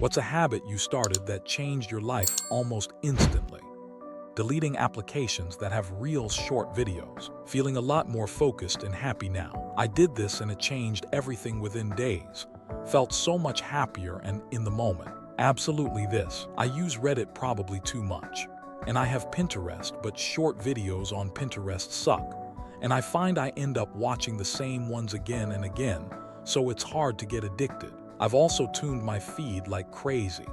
What's a habit you started that changed your life almost instantly? Deleting applications that have real short videos. Feeling a lot more focused and happy now. I did this and it changed everything within days. Felt so much happier and in the moment. Absolutely this. I use Reddit probably too much. And I have Pinterest, but short videos on Pinterest suck. And I find I end up watching the same ones again and again, so it's hard to get addicted. I've also tuned my feed like crazy,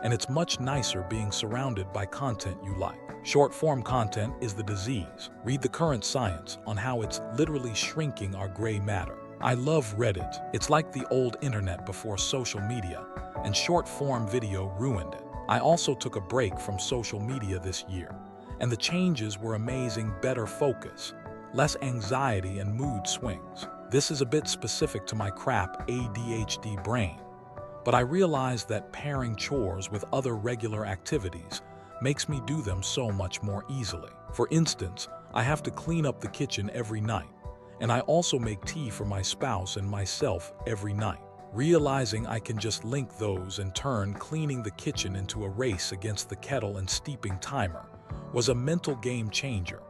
and it's much nicer being surrounded by content you like. Short-form content is the disease. Read the current science on how it's literally shrinking our gray matter. I love Reddit. It's like the old internet before social media, and short-form video ruined it. I also took a break from social media this year, and the changes were amazing. Better focus, less anxiety and mood swings. This is a bit specific to my crap ADHD brain, but I realized that pairing chores with other regular activities makes me do them so much more easily. For instance, I have to clean up the kitchen every night, and I also make tea for my spouse and myself every night. Realizing I can just link those and turn cleaning the kitchen into a race against the kettle and steeping timer was a mental game changer.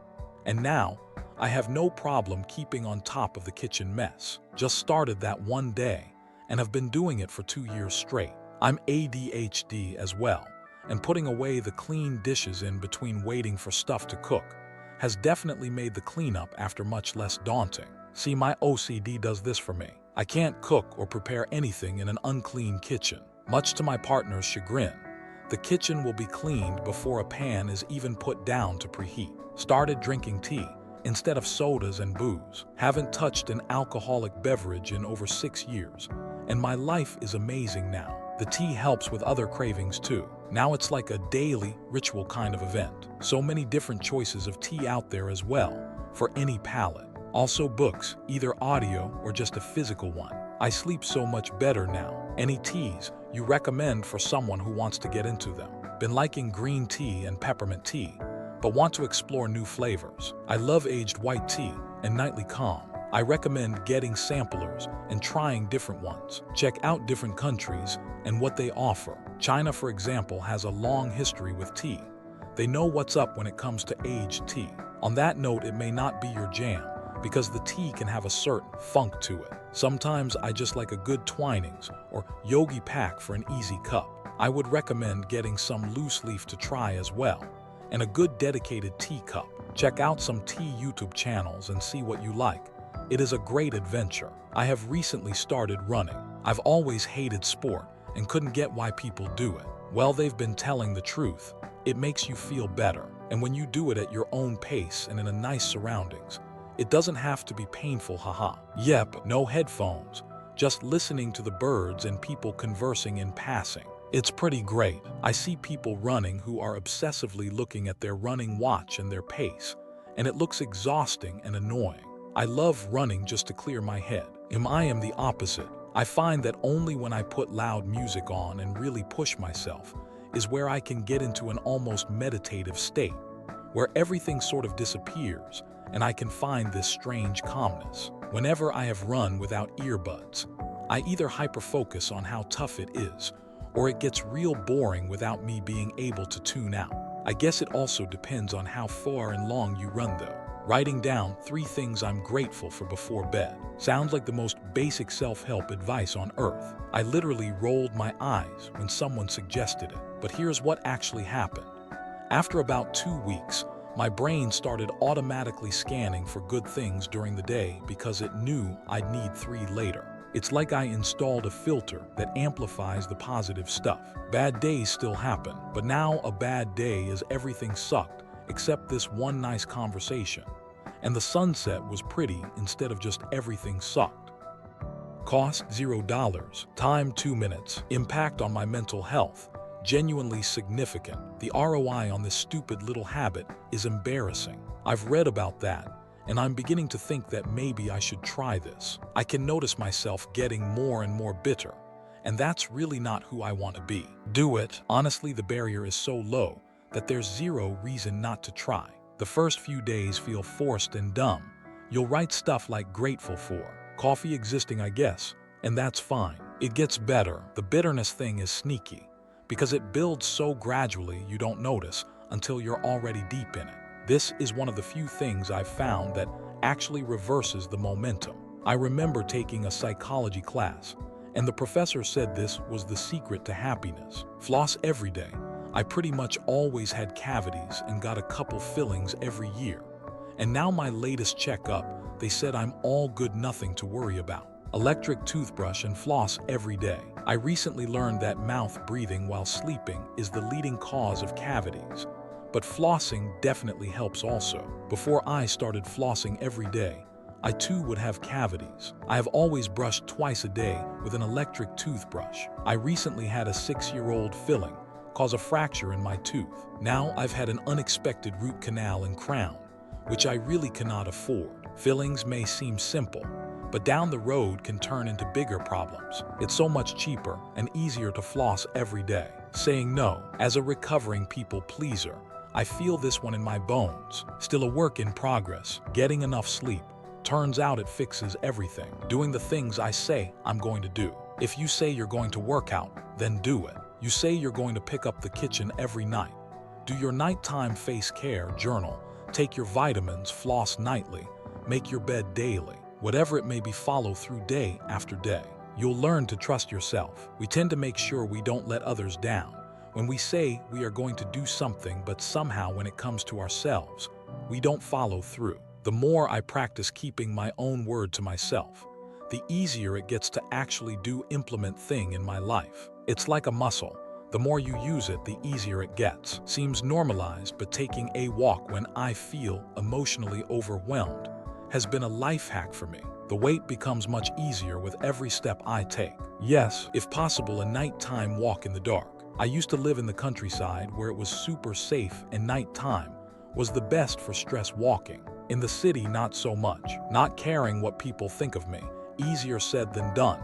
And now, I have no problem keeping on top of the kitchen mess. Just started that one day and have been doing it for 2 years straight. I'm ADHD as well, and putting away the clean dishes in between waiting for stuff to cook has definitely made the cleanup after much less daunting. See, my OCD does this for me. I can't cook or prepare anything in an unclean kitchen. Much to my partner's chagrin, the kitchen will be cleaned before a pan is even put down to preheat. Started drinking tea instead of sodas and booze. Haven't touched an alcoholic beverage in over 6 years, and my life is amazing now. The tea helps with other cravings too. Now it's like a daily, ritual kind of event. So many different choices of tea out there as well, for any palate. Also books, either audio or just a physical one. I sleep so much better now. Any teas you recommend for someone who wants to get into them? Been liking green tea and peppermint tea, but want to explore new flavors. I love aged white tea and nightly calm. I recommend getting samplers and trying different ones. Check out different countries and what they offer. China, for example, has a long history with tea. They know what's up when it comes to aged tea. On that note, it may not be your jam, because the tea can have a certain funk to it. Sometimes I just like a good Twinings or Yogi pack for an easy cup. I would recommend getting some loose leaf to try as well, and a good dedicated tea cup. Check out some tea YouTube channels and see what you like. It is a great adventure. I have recently started running. I've always hated sport and couldn't get why people do it. Well, they've been telling the truth. It makes you feel better, and when you do it at your own pace and in a nice surroundings, it doesn't have to be painful, haha. Yep, no headphones, just listening to the birds and people conversing in passing. It's pretty great. I see people running who are obsessively looking at their running watch and their pace, and it looks exhausting and annoying. I love running just to clear my head. I am the opposite. I find that only when I put loud music on and really push myself is where I can get into an almost meditative state, where everything sort of disappears, and I can find this strange calmness. Whenever I have run without earbuds, I either hyper-focus on how tough it is, or it gets real boring without me being able to tune out. I guess it also depends on how far and long you run though. Writing down 3 things I'm grateful for before bed sounds like the most basic self-help advice on earth. I literally rolled my eyes when someone suggested it, but here's what actually happened. After about 2 weeks, my brain started automatically scanning for good things during the day because it knew I'd need 3 later. It's like I installed a filter that amplifies the positive stuff. Bad days still happen, but now a bad day is everything sucked except this one nice conversation. And the sunset was pretty instead of just everything sucked. Cost $0. Time 2 minutes. Impact on my mental health. Genuinely significant. The ROI on this stupid little habit is embarrassing. I've read about that, and I'm beginning to think that maybe I should try this. I can notice myself getting more and more bitter, and that's really not who I want to be. Do it. Honestly, the barrier is so low that there's zero reason not to try. The first few days feel forced and dumb. You'll write stuff like grateful for coffee existing, I guess, and that's fine. It gets better. The bitterness thing is sneaky. because it builds so gradually you don't notice until you're already deep in it. This is one of the few things I've found that actually reverses the momentum. I remember taking a psychology class, and the professor said this was the secret to happiness. Floss every day. I pretty much always had cavities and got a couple fillings every year. And now my latest checkup, they said I'm all good, nothing to worry about. Electric toothbrush and floss every day. I recently learned that mouth breathing while sleeping is the leading cause of cavities. But flossing definitely helps also. Before I started flossing every day, I too would have cavities. I have always brushed twice a day with an electric toothbrush. I recently had a 6-year-old filling cause a fracture in my tooth. Now I've had an unexpected root canal and crown, which I really cannot afford. Fillings may seem simple, but down the road can turn into bigger problems. It's so much cheaper and easier to floss every day. Saying no. As a recovering people pleaser, I feel this one in my bones. Still a work in progress. Getting enough sleep. Turns out it fixes everything. Doing the things I say I'm going to do. If you say you're going to work out, then do it. You say you're going to pick up the kitchen every night. Do your nighttime face care journal. Take your vitamins, floss nightly. Make your bed daily. Whatever it may be, follow through day after day. You'll learn to trust yourself. We tend to make sure we don't let others down. When we say we are going to do something, but somehow when it comes to ourselves, we don't follow through. The more I practice keeping my own word to myself, the easier it gets to actually implement thing in my life. It's like a muscle. The more you use it, the easier it gets. Seems normalized, but taking a walk when I feel emotionally overwhelmed has been a life hack for me. The weight becomes much easier with every step I take. Yes, if possible, a nighttime walk in the dark. I used to live in the countryside where it was super safe and nighttime was the best for stress walking. In the city, not so much. Not caring what people think of me. Easier said than done,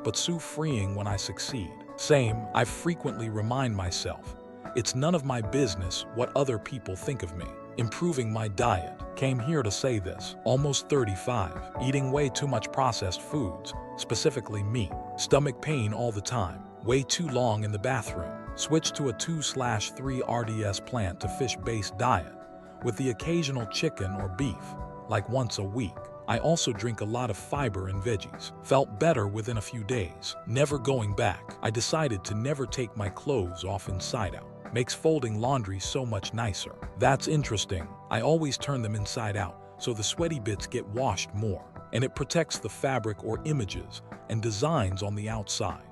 but so freeing when I succeed. Same, I frequently remind myself, it's none of my business what other people think of me. Improving my diet. Came here to say this. Almost 35. Eating way too much processed foods, specifically meat. Stomach pain all the time. Way too long in the bathroom. Switch to a 2/3 RDS plant to fish-based diet, with the occasional chicken or beef, like once a week. I also drink a lot of fiber and veggies. Felt better within a few days. Never going back. I decided to never take my clothes off inside out. Makes folding laundry so much nicer. That's interesting. I always turn them inside out, so the sweaty bits get washed more. And it protects the fabric or images and designs on the outside.